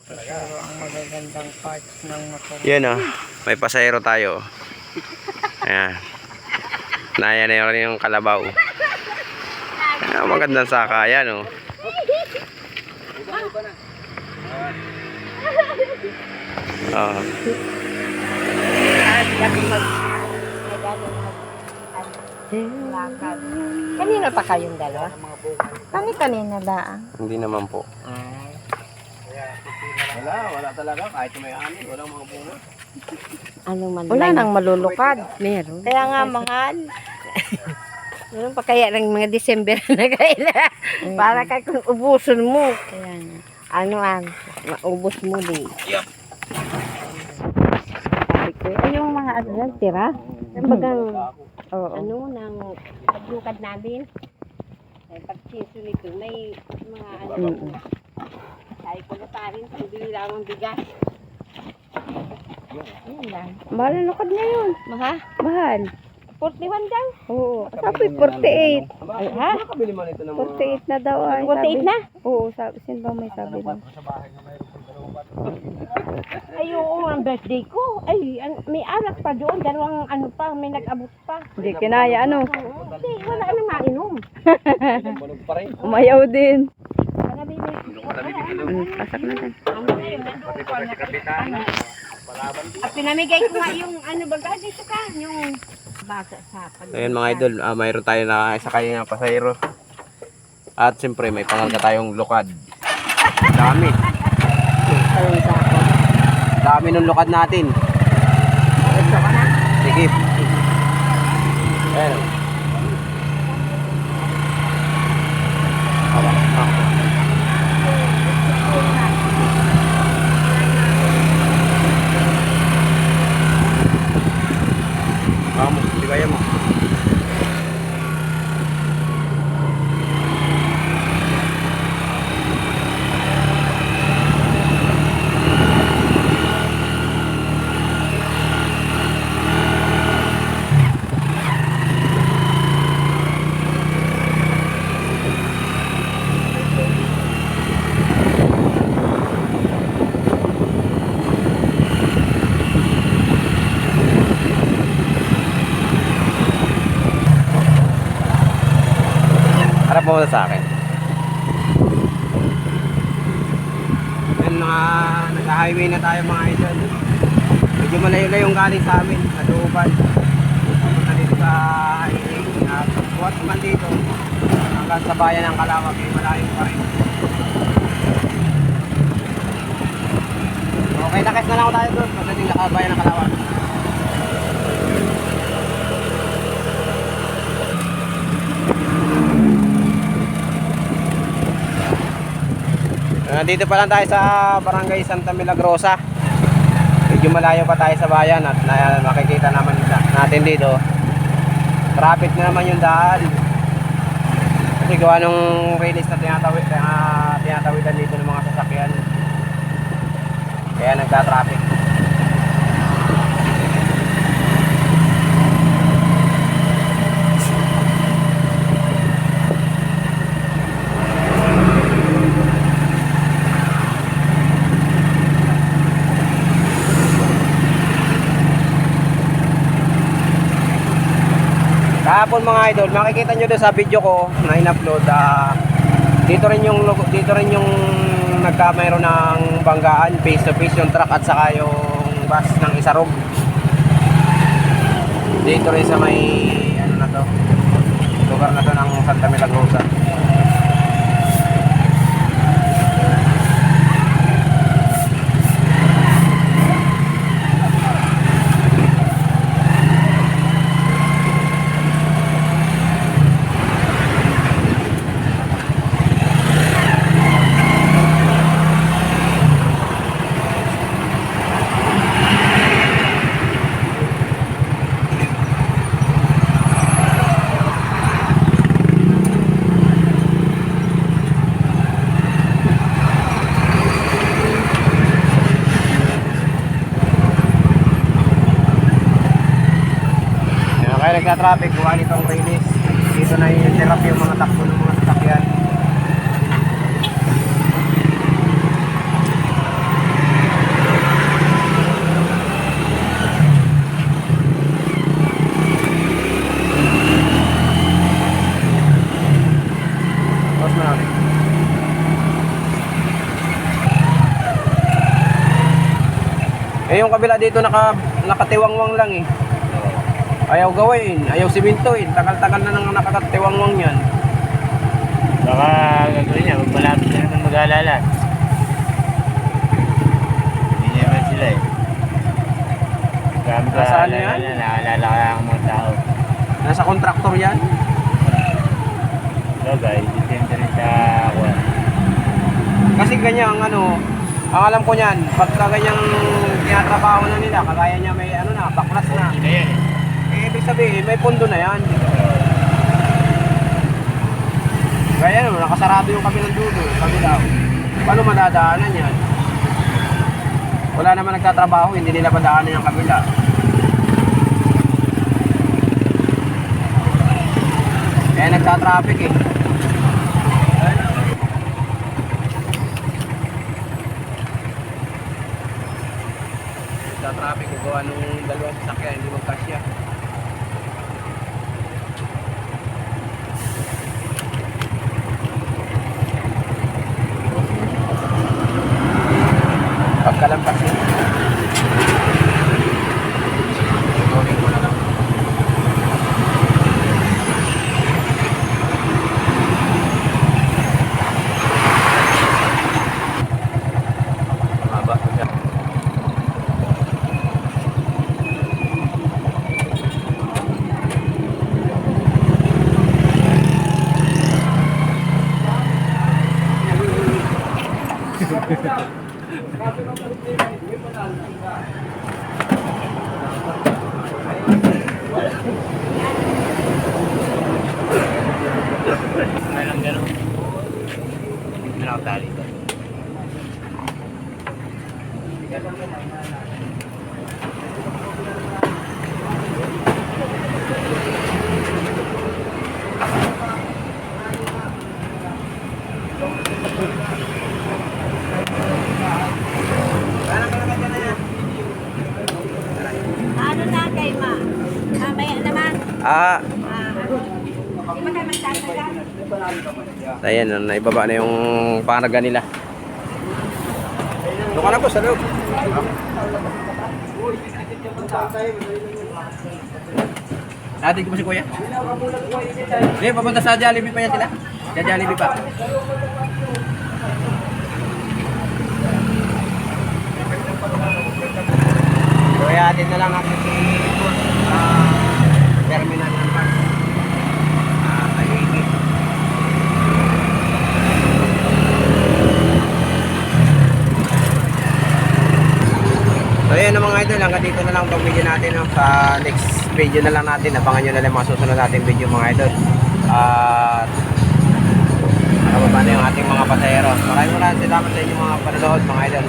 Pero ang magagandang parts ng motor. Yan o. May pasahero tayo. Ayan. Naya na yun yung kalabaw. Ayan, magandang saka. Ayan o. Oh. Kanina pa kayong dalawa? Kanina ba? Hindi naman po. Wala talaga. Kahit may ani, walang mga bunga. Wala nang malulukad. Meron. Kaya nga mahal. Meron pa kaya ng mga December na kaila. Para kung ubusin mo. Kaya nga. Maubos mo din. Yup. Sabi ko, yung mga ano yan, tira. Bagang, Ano nang paglukad namin. Pag siso nito, may mga ano. Sabi ko na parin, hindi lang ang bigas. Yun lang. mahal na lukad ngayon. Mahal. 41 daw. Oo. Sabi 48. Ay, ha? Nakabili man ito ng 48 na daw ay. 48 na? Oo, sabi. Sino ba may sabi na? Ay, oo, ang birthday ko. Ay, may alak pa doon. Dalawang ano pa, may nag-abot pa. Hindi kinaya, ano? Hindi, wala nang mainom. Banog pa rin. Umayaw din. Pasak na din. At pinamigay ko nga yung ano baga dito ka, yung basa sa pag. Ayan mga idol, mayroon tayo na isa kayo na pasahero. At siyempre may pangalga tayong lukad. Dami. Dami ng lukad natin. Sige. Ayan. Vamos, ligaya mo. Harap mo muna sa akin. Yan mga nag-highway na tayo mga idol. Medyo malayo-layo yung galing sa amin. Naduuban. Pumunta dito sa highway. At buhat naman dito. Hanggang sa bayan ng Kalawag. Ay malayo pa rin. Okay, nakis na lang tayo doon. Pagdating sa bayan ng Kalawag. Nandito pa lang tayo sa Barangay Santa Milagrosa. Medyo malayo pa tayo sa bayan at makikita naman natin dito. Traffic na naman yung daan. Kasi gawa nung release na tinatawidan dito ng mga sasakyan. Kaya nagka-traffic. Kahapon mga idol, makikita nyo doon sa video ko na in-upload, dito rin yung nagkamayroon ng banggaan, face to face yung truck at saka yung bus ng Isarog. Dito rin sa may ano na to, lugar na to ng Santa Milagrosa. Nagka-traffic, gawa nitong release. Dito na i-interrupt yung mga takbo ng mga sasakyan. Eh yung kabila dito nakatiwangwang lang eh. Ayaw gawin, ayaw simintuin. Tagal-tagal na nang nakakatiwangwang yan. Baka gagawin niya, magmalapit na naman mag-aalala. Hindi niya naman sila eh. Gamit ka Nasaan na yan? naalala ka ang mga tao. Nasa kontraktor yan. So guys, depende rin sa kuwan. Kasi ganyan ang alam ko niyan, pagka ganyang tinatrabaho na nila, kagaya niya may baklas na. Hindi na yan eh. Eh, ibig sabihin, may pondo na yan. Kaya nakasarado yung kabilang dulo, kabilang. Paano madadaanan yan? Wala naman nagtatrabaho, hindi nila padaanan yung kabila. Kaya nagtatraffic eh. Nagtatraffic kung gawa nung dalawang sasakyan, hindi magkasya. Pagkalampas yun. Tuloy ko na lang. Mahaba ko siya. Walang gano'n. Hindi na ako tali ito. Ano na kay ma? Mamaya naman. Ah, Di ba kayo magtatagal? ayan, naibaba na yung panaga nila. Doon ka na po sa loob. Natin ko po si Kuya? Hindi, papunta sa Jollibee pa yan sila. Sa Jollibee pa. Kaya atin na lang natin si terminal ng bus. Tahiti. So yun na mga idol, hanggang dito na lang itong video natin. No? Sa next video na lang natin, abangan nyo na lang mga susunod natin video mga idol. At nakababa na yung ating mga pasahero. Maraming salamat sa inyong mga panonood mga idol.